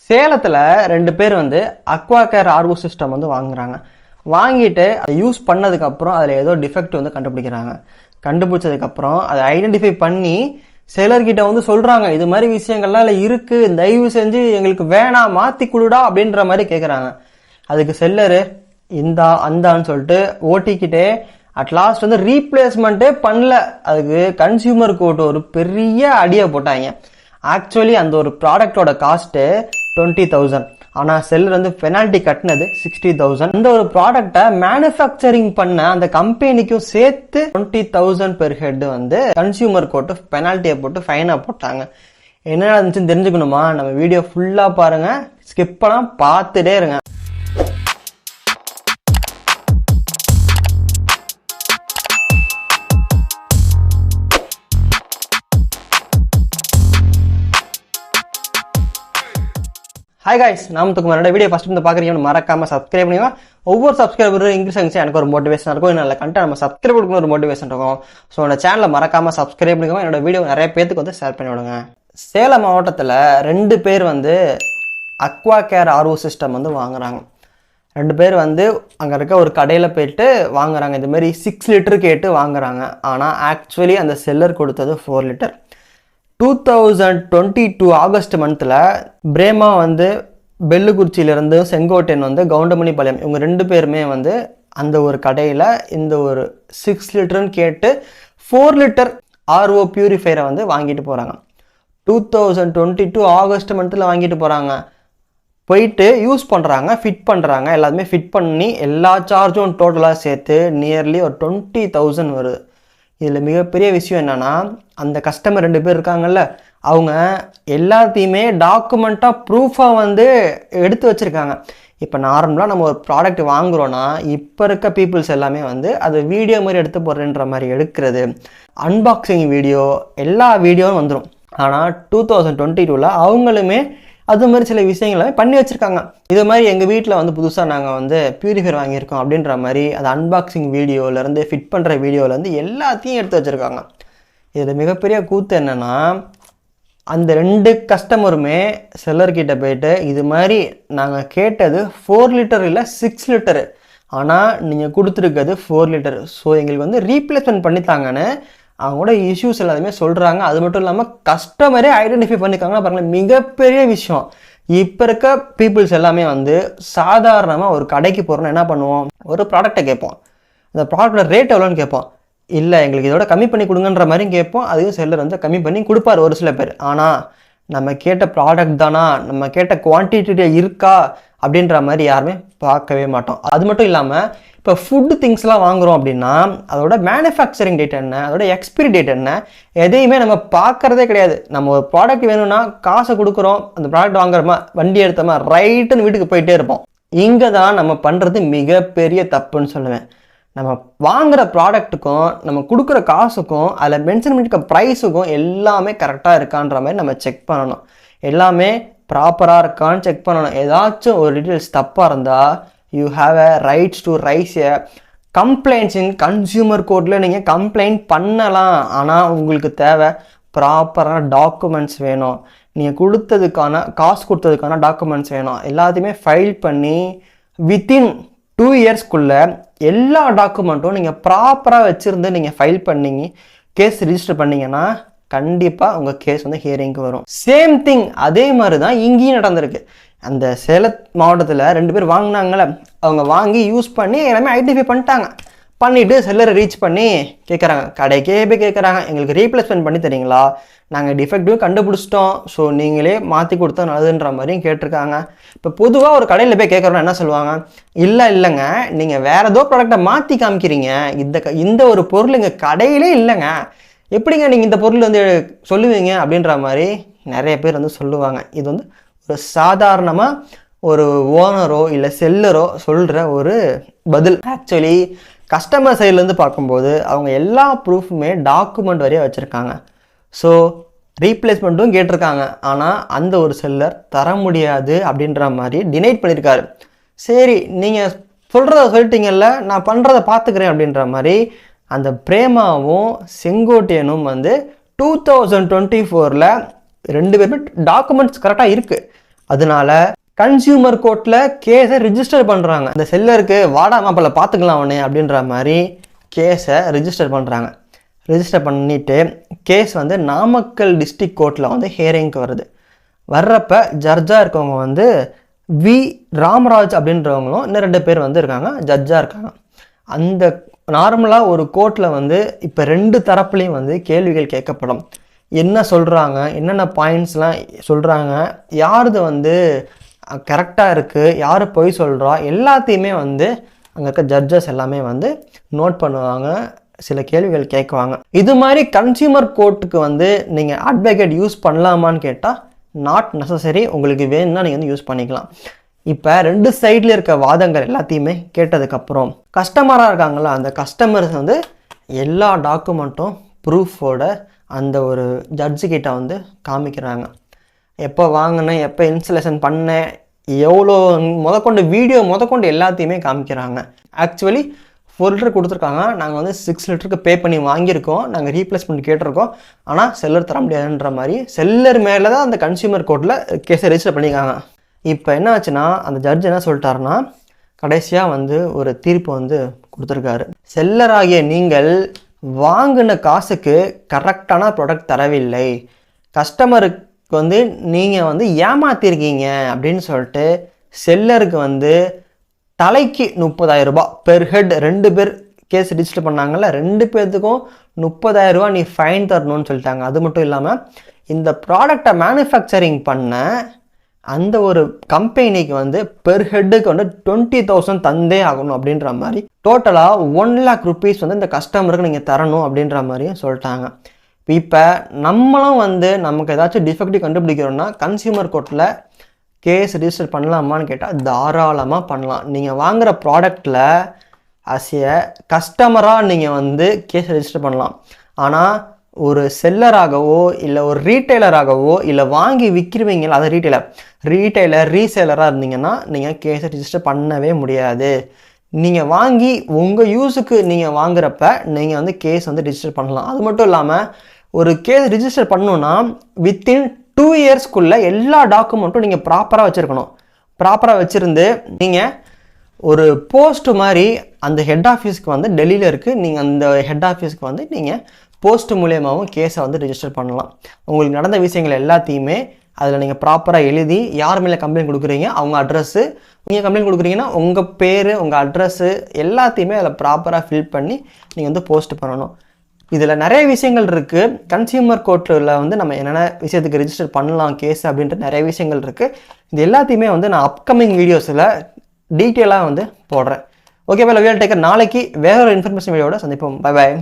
சேலத்தில் 2 பேர் வந்து அக்வாகேர் ஆர்ஓ சிஸ்டம் வந்து வாங்குறாங்க. வாங்கிட்டு அதை யூஸ் பண்ணதுக்கப்புறம் அதில் ஏதோ டிஃபெக்ட் வந்து கண்டுபிடிக்கிறாங்க. கண்டுபிடிச்சதுக்கப்புறம் அதை ஐடென்டிஃபை பண்ணி செலர்கிட்ட வந்து சொல்கிறாங்க, இது மாதிரி விஷயங்கள்லாம் இல்லை இருக்குது, தயவு செஞ்சு எங்களுக்கு வேணாம், மாற்றி கொடுடா அப்படின்ற மாதிரி கேட்குறாங்க. அதுக்கு செல்லரு இந்தா அந்தான்னு சொல்லிட்டு ஓட்டிக்கிட்டே அட்லாஸ்ட் வந்து ரீப்ளேஸ்மெண்ட்டே பண்ணல. அதுக்கு கன்சியூமர் கோர்ட் ஒரு பெரிய அடியை போட்டாங்க. ஆக்சுவலி அந்த ஒரு ப்ராடக்டோட காஸ்ட்டு 20,000. ஆனால் செல்லர் வந்து பெனால்ட்டி கட்டினது 60,000. இந்த ஒரு ப்ராடக்டை மேனுஃபேக்சரிங் பண்ண அந்த கம்பெனிக்கும் சேர்த்து 20,000 பெர் ஹெட் வந்து கன்சியூமர் கோர்ட்டு பெனால்ட்டியை போட்டு ஃபைனாக போட்டாங்க. என்ன இருந்துச்சுன்னு தெரிஞ்சுக்கணுமா? நம்ம வீடியோ ஃபுல்லாக பாருங்க, ஸ்கிப் பண்ணாம பார்த்துட்டே இருங்க. ஹாய் காய்ஸ், நான் என்னோட வீடியோ ஃபர்ஸ்ட் வந்து பார்க்குறீங்க, மறக்காம சப்ஸ்கிரைப் பண்ணுங்க. ஒவ்வொரு சப்ஸ்கிரைபரும் இங்கிலீஷ் அங்கிச்சு எனக்கு ஒரு மோட்டிவேஷன் இருக்கும், நல்ல கண்டென்ட் நம்ம சப்ஸ்கிரைப் கொடுக்கணும் ஒரு மோட்டிவேஷன் இருக்கும். ஸோ என்னோட சேனலை மறக்காம சப்ஸ்கிரைப் பண்ணுங்க, என்னோட வீடியோ நிறைய பேருக்கு வந்து ஷேர் பண்ணி விடுங்க. சேலம் மாவட்டத்தில் 2 பேர் வந்து அக்வாகேர் ஆர்ஓ சிஸ்டம் வந்து வாங்குறாங்க. 2 பேர் வந்து அங்கே இருக்க ஒரு கடையில் போயிட்டு வாங்குறாங்க. இந்த மாதிரி 6 லிட்டர் கேட்டு வாங்குறாங்க. ஆனால் ஆக்சுவலி அந்த செல்லர் கொடுத்தது 4 லிட்டர். 2022 ஆகஸ்ட் மந்தில் பிரேமா வந்து பெல்லுக்குறிச்சியிலிருந்து செங்கோட்டையன் வந்து கவுண்டமணிபாளையம், இவங்க 2 பேருமே வந்து அந்த ஒரு கடையில் இந்த ஒரு 6 லிட்டர்னு கேட்டு 4 லிட்டர் ஆர்ஓ பியூரிஃபையரை வந்து வாங்கிட்டு போகிறாங்க. 2022 ஆகஸ்ட் மந்தில் வாங்கிட்டு போகிறாங்க. போயிட்டு யூஸ் பண்ணுறாங்க, ஃபிட் பண்ணுறாங்க. எல்லாத்துமே ஃபிட் பண்ணி எல்லா சார்ஜும் டோட்டலாக சேர்த்து நியர்லி ஒரு 20,000 வருது. இதில் மிகப்பெரிய விஷயம் என்னென்னா, அந்த கஸ்டமர் 2 பேர் இருக்காங்கல்ல, அவங்க எல்லாத்தையுமே டாக்குமெண்ட்டாக ப்ரூஃபாக வந்து எடுத்து வச்சுருக்காங்க. இப்போ நார்மலாக நம்ம ஒரு ப்ராடக்ட் வாங்குகிறோன்னா இப்போ இருக்க பீப்புள்ஸ் எல்லாமே வந்து அது வீடியோ மாதிரி எடுத்து போடுறேன்ற மாதிரி எடுக்கிறது, அன்பாக்சிங் வீடியோ, எல்லா வீடியோவும் வந்துடும். ஆனால் 2022 அவங்களுமே அது மாதிரி சில விஷயங்களை பண்ணி வச்சுருக்காங்க. இது மாதிரி எங்கள் வீட்டில் வந்து புதுசாக நாங்கள் வந்து பியூரிஃபையர் வாங்கியிருக்கோம் அப்படின்ற மாதிரி அது அன்பாக்சிங் வீடியோவிலேருந்து ஃபிட் பண்ணுற வீடியோவிலேருந்து எல்லாத்தையும் எடுத்து வச்சுருக்காங்க. இதில் மிகப்பெரிய கூத்து என்னென்னா, அந்த 2 கஸ்டமருமே செல்லர்கிட்ட போயிட்டு இது மாதிரி நாங்கள் கேட்டது 4 லிட்டர் இல்லை 6 லிட்டரு, ஆனால் நீங்கள் கொடுத்துருக்கிறது 4 லிட்டர், ஸோ எங்களுக்கு வந்து ரீப்ளேஸ்மெண்ட் பண்ணித்தாங்கன்னு அவங்களோட இஷ்யூஸ் எல்லாத்தையுமே சொல்கிறாங்க. அது மட்டும் இல்லாமல் கஸ்டமரே ஐடென்டிஃபை பண்ணியிருக்காங்க. பாருங்கள், மிகப்பெரிய விஷயம். இப்போ இருக்க பீப்புள்ஸ் எல்லாமே வந்து சாதாரணமாக ஒரு கடைக்கு போகிறோன்னா என்ன பண்ணுவோம், ஒரு ப்ராடக்டை கேட்போம், அந்த ப்ராடக்டோட ரேட் எவ்வளோன்னு கேட்போம், இல்லை எங்களுக்கு இதோட கம்மி பண்ணி கொடுங்கன்ற மாதிரியும் கேட்போம். அதையும் செல்லர் வந்து கம்மி பண்ணி கொடுப்பார் ஒரு சில பேர். ஆனால் நம்ம கேட்ட ப்ராடக்ட் தானா, நம்ம கேட்ட குவான்டிட்டி இருக்கா அப்படின்ற மாதிரி யாருமே பார்க்கவே மாட்டோம். அது மட்டும் இல்லாமல் இப்போ ஃபுட்டு திங்ஸ்லாம் வாங்குகிறோம் அப்படின்னா அதோட மேனுஃபேக்சரிங் டேட் என்ன, அதோட எக்ஸ்பிரி டேட் என்ன, எதையுமே நம்ம பார்க்குறதே கிடையாது. நம்ம ஒரு ப்ராடக்ட் வேணும்னா காசை கொடுக்குறோம், அந்த ப்ராடக்ட் வாங்குறோமா, வண்டி எடுத்தோமா, ரைட்டுன்னு வீட்டுக்கு போயிட்டே இருப்போம். இங்கே தான் நம்ம பண்ணுறது மிகப்பெரிய தப்புன்னு சொல்லுவேன். நம்ம வாங்குகிற ப்ராடக்ட்டுக்கும் நம்ம கொடுக்குற காசுக்கும் அதில் மென்ஷன் பண்ணியிருக்க ப்ரைஸுக்கும் எல்லாமே கரெக்டாக இருக்கான்ற மாதிரி நம்ம செக் பண்ணணும். எல்லாமே ப்ராப்பராக இருக்கான்னு செக் பண்ணணும். ஏதாச்சும் ஒரு டீட்டெயில்ஸ் தப்பாக இருந்தால் you have a rights to raise a complaints in consumer கோர்ட்டில் நீங்கள் கம்ப்ளைண்ட் பண்ணலாம். ஆனால் உங்களுக்கு தேவை ப்ராப்பரான டாக்குமெண்ட்ஸ் வேணும். நீங்கள் கொடுத்ததுக்கான காசு கொடுத்ததுக்கான டாக்குமெண்ட்ஸ் வேணும். எல்லாத்தையுமே ஃபைல் பண்ணி வித்தின் 2 இயர்ஸ்க்குள்ளே எல்லா டாக்குமெண்ட்டும் நீங்கள் ப்ராப்பராக வச்சுருந்து நீங்கள் ஃபைல் பண்ணிங்க கேஸ் ரிஜிஸ்டர் பண்ணிங்கன்னா கண்டிப்பாக உங்கள் கேஸ் வந்து ஹியரிங்க்கு வரும். சேம் திங் அதே மாதிரி தான் இங்கேயும் நடந்திருக்கு. அந்த சேலம் மாவட்டத்தில் 2 பேர் வாங்கினாங்களே, அவங்க வாங்கி யூஸ் பண்ணி எல்லாமே ஐடென்டிஃபை பண்ணிட்டாங்க. பண்ணிவிட்டு செல்லரை ரீச் பண்ணி கேட்குறாங்க, கடைக்கே போய் கேட்குறாங்க, எங்களுக்கு ரீப்ளேஸ்மெண்ட் பண்ணி தரீங்களா, நாங்கள் டிஃபெக்டிவ் கண்டுபிடிச்சிட்டோம், ஸோ நீங்களே மாற்றி கொடுத்தா நல்லதுன்ற மாதிரியும் கேட்டிருக்காங்க. இப்போ பொதுவாக ஒரு கடையில் போய் கேட்குறோன்னா என்ன சொல்லுவாங்க, இல்லைங்க நீங்கள் வேறு ஏதோ ப்ராடக்டை மாற்றி காமிக்கிறீங்க, இந்த ஒரு பொருள் எங்கள் கடையிலே இல்லைங்க, எப்படிங்க நீங்கள் இந்த பொருள் வந்து சொல்லுவீங்க அப்படின்ற மாதிரி நிறைய பேர் வந்து சொல்லுவாங்க. இது வந்து ஒரு சாதாரணமாக ஒரு ஓனரோ இல்லை செல்லரோ சொல்கிற ஒரு பதில். ஆக்சுவலி கஸ்டமர் சைட்லேருந்து பார்க்கும்போது அவங்க எல்லா ப்ரூஃபுமே டாக்குமெண்ட் வரைய வச்சுருக்காங்க. ஸோ ரீப்ளேஸ்மெண்ட்டும் கேட்டிருக்காங்க. ஆனால் அந்த ஒரு செல்லர் தர முடியாது அப்படின்ற மாதிரி டினைட் பண்ணியிருக்காரு. சரி, நீங்கள் சொல்கிறத சொல்லிட்டீங்கல்ல, நான் பண்ணுறதை பார்த்துக்கிறேன் அப்படின்ற மாதிரி அந்த பிரேமாவும் செங்கோட்டையனும் வந்து 2024 2 பேருமே டாக்குமெண்ட்ஸ் கரெக்டாக இருக்குது. அதனால கன்சியூமர் கோர்ட்டில் கேஸை ரிஜிஸ்டர் பண்ணுறாங்க. அந்த செல்லருக்கு வாடா மாப்பிள்ள பார்த்துக்கலாம் அவனே அப்படின்ற மாதிரி கேஸை ரிஜிஸ்டர் பண்ணுறாங்க. ரிஜிஸ்டர் பண்ணிவிட்டு கேஸ் வந்து நாமக்கல் டிஸ்ட்ரிக்ட் கோர்ட்டில் வந்து ஹியரிங்க்கு வருது. வர்றப்ப ஜட்ஜாக இருக்கவங்க வந்து வி ராமராஜ் அப்படின்றவங்களும் இன்னும் 2 பேர் வந்து இருக்காங்க, ஜட்ஜாக இருக்காங்க. அந்த நார்மலாக ஒரு கோர்ட்டில் வந்து இப்போ 2 தரப்புலையும் வந்து கேள்விகள் கேட்கப்படும். என்ன சொல்கிறாங்க, என்னென்ன பாயிண்ட்ஸ்லாம் சொல்கிறாங்க, யாருது வந்து கரெக்டாக இருக்குது, யார் பொய் சொல்கிறா, எல்லாத்தையுமே வந்து அங்கே இருக்க ஜட்ஜஸ் எல்லாமே வந்து நோட் பண்ணுவாங்க, சில கேள்விகள் கேட்குவாங்க. இது மாதிரி கன்சியூமர் கோர்ட்டுக்கு வந்து நீங்கள் அட்வொகேட் யூஸ் பண்ணலாமான்னு கேட்டால் நாட் நெசசரி. உங்களுக்கு வேணும்னா நீங்கள் வந்து யூஸ் பண்ணிக்கலாம். இப்போ 2 சைடில் இருக்க வாதங்கள் எல்லாத்தையுமே கேட்டதுக்கப்புறம் கஸ்டமராக இருக்காங்களா, அந்த கஸ்டமர்ஸ் வந்து எல்லா டாக்குமெண்ட்டும் ப்ரூஃபோட அந்த ஒரு ஜட்ஜுக்கிட்ட வந்து காமிக்கிறாங்க. எப்போ வாங்கினேன், எப்போ இன்ஸ்டலேஷன் பண்ணேன், எவ்வளோ முதற்கொண்டு வீடியோ முதற்கொண்டு எல்லாத்தையுமே காமிக்கிறாங்க. ஆக்சுவலி 4 லிட்டர் கொடுத்துருக்காங்க, நாங்கள் வந்து 6 லிட்டருக்கு பே பண்ணி வாங்கியிருக்கோம், நாங்கள் ரீப்ளேஸ்மெண்ட் கேட்டிருக்கோம், ஆனால் செல்லர் தர முடியாதுன்ற மாதிரி செல்லர் மேலே தான் அந்த கன்சியூமர் கோர்ட்டில் கேஸை ரெஜிஸ்டர் பண்ணியிருக்காங்க. இப்போ என்ன ஆச்சுன்னா அந்த ஜட்ஜ் என்ன சொல்லிட்டாருன்னா கடைசியாக வந்து ஒரு தீர்ப்பு வந்து கொடுத்துருக்காரு. செல்லராகிய நீங்கள் வாங்கின காசுக்கு கரெக்டான ப்ராடக்ட் தரவில்லை, கஸ்டமருக்கு வந்து நீங்கள் வந்து ஏமாத்திருக்கீங்க அப்படின்னு சொல்லிட்டு செல்லருக்கு வந்து தலைக்கு 30,000 ரூபாய் பெர் ஹெட். 2 பேர் கேஸ் ரிஜிஸ்டர் பண்ணாங்கல்ல, 2 பேர்த்துக்கும் 30,000 ரூபா நீ ஃபைன் தரணும்னு சொல்லிட்டாங்க. அது மட்டும் இல்லாமல் இந்த ப்ராடக்டை மேனுஃபேக்சரிங் பண்ண அந்த ஒரு கம்பெனிக்கு வந்து பெர் ஹெட்டுக்கு வந்து 20,000 தந்தே ஆகணும் அப்படின்ற மாதிரி டோட்டலாக 1 lakh rupees வந்து இந்த கஸ்டமருக்கு நீங்கள் தரணும் அப்படின்ற மாதிரியும் சொல்லிட்டாங்க. இப்போ நம்மளும் வந்து நமக்கு ஏதாச்சும் டிஃபெக்டிவ் கண்டுபிடிக்கிறோன்னா கன்சியூமர் கோர்ட்டில் கேஸ் ரிஜிஸ்டர் பண்ணலாமான்னு கேட்டால் தாராளமாக பண்ணலாம். நீங்கள் வாங்குகிற ப்ராடக்டில் அஸ் ஏ கஸ்டமராக நீங்கள் வந்து கேஸ் ரிஜிஸ்டர் பண்ணலாம். ஆனால் ஒரு செல்லராகவோ இல்லை ஒரு ரீட்டைலராகவோ இல்லை வாங்கி விற்கிறவங்கள, அதை ரீட்டைலர் ரீசேலராக இருந்தீங்கன்னா நீங்கள் கேஸை ரிஜிஸ்டர் பண்ணவே முடியாது. நீங்கள் வாங்கி உங்கள் யூஸுக்கு நீங்கள் வாங்குறப்ப நீங்கள் வந்து கேஸ் வந்து ரிஜிஸ்டர் பண்ணலாம். அது மட்டும் இல்லாமல் ஒரு கேஸ் ரிஜிஸ்டர் பண்ணணுன்னா வித்தின் 2 இயர்ஸ்க்குள்ளே எல்லா டாக்குமெண்ட்டும் நீங்கள் ப்ராப்பராக வச்சுருக்கணும். ப்ராப்பராக வச்சுருந்து நீங்கள் ஒரு போஸ்ட் மாதிரி அந்த ஹெட் ஆஃபீஸ்க்கு வந்து டெல்லியில் இருக்குது, நீங்கள் அந்த ஹெட் ஆஃபீஸ்க்கு வந்து நீங்கள் போஸ்ட் மூலியமாகவும் கேஸை வந்து ரிஜிஸ்டர் பண்ணலாம். உங்களுக்கு நடந்த விஷயங்கள் எல்லாத்தையுமே அதில் நீங்கள் ப்ராப்பராக எழுதி யார் மேலே கம்ப்ளைண்ட் கொடுக்குறீங்க, அவங்க அட்ரஸ்ஸு, நீங்கள் கம்ப்ளைண்ட் கொடுக்குறீங்கன்னா உங்கள் பேர், உங்கள் அட்ரஸ்ஸு எல்லாத்தையுமே அதில் ப்ராப்பராக ஃபில் பண்ணி நீங்கள் வந்து போஸ்ட் பண்ணணும். இதில் நிறைய விஷயங்கள் இருக்குது. கன்சியூமர் கோர்ட்டில் வந்து நம்ம என்னென்ன விஷயத்துக்கு ரிஜிஸ்டர் பண்ணலாம் கேஸ் அப்படின்ட்டு நிறைய விஷயங்கள் இருக்குது. இது எல்லாத்தையுமே வந்து நான் அப்கமிங் வீடியோஸில் டீட்டெயிலாக வந்து போடுறேன். Okay bye, love you all, take care. நாளைக்கு வேற ஒரு இன்ஃபர்மேஷன் வீடியோட சந்திப்போம். Bye bye.